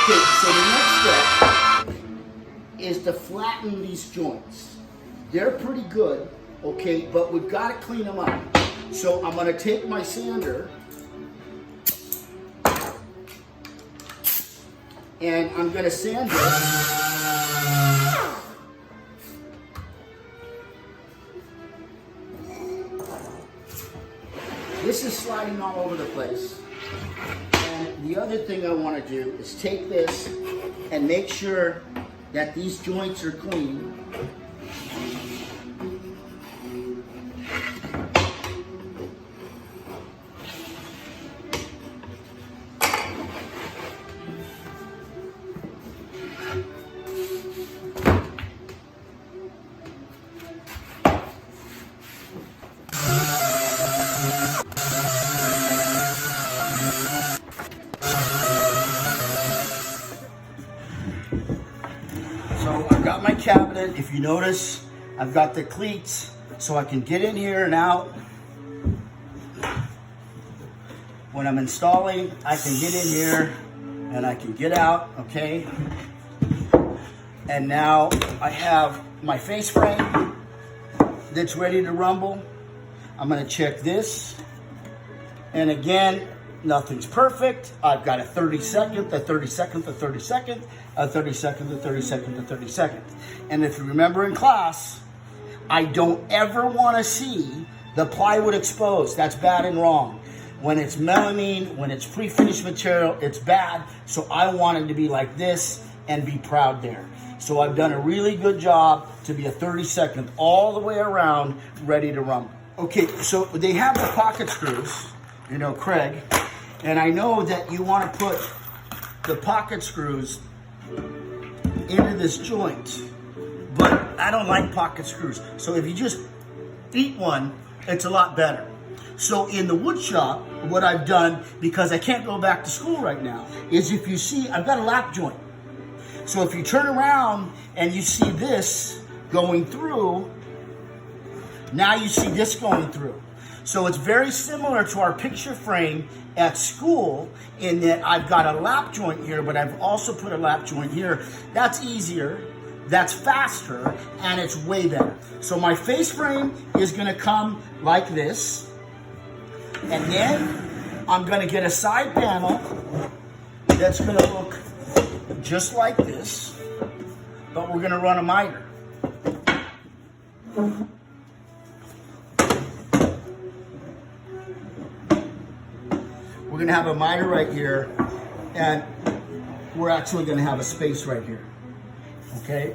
Okay, so the next step is to flatten these joints. They're pretty good, okay, but we've got to clean them up. So I'm going to take my sander and I'm going to sand it. This is sliding all over the place. And the other thing I want to do is take this and make sure that these joints are clean. So I've got my cabinet. If you notice, I've got the cleats so I can get in here and out. When I'm installing, I can get in here and I can get out, okay? And now I have my face frame that's ready to rumble. I'm gonna check this. And again, nothing's perfect. I've got a 30-second, a 30-second, a 30-second, a 30-second, a 30-second, a 30-second. And if you remember in class, I don't ever want to see the plywood exposed. That's bad and wrong. When it's melamine, when it's pre-finished material, it's bad. So I want it to be like this and be proud there. So I've done a really good job to be a 30-second all the way around, ready to rumble. Okay, so they have the pocket screws, you know, Craig. And I know that you want to put the pocket screws into this joint, but I don't like pocket screws. So if you just eat one, it's a lot better. So in the wood shop, what I've done, because I can't go back to school right now, is if you see, I've got a lap joint. So if you turn around and you see this going through, now you see this going through. So it's very similar to our picture frame at school in that I've got a lap joint here, but I've also put a lap joint here. That's easier, that's faster, and it's way better. So my face frame is gonna come like this, and then I'm gonna get a side panel that's gonna look just like this, but we're gonna run a miter. We're gonna have a miter right here, and we're actually gonna have a space right here, okay?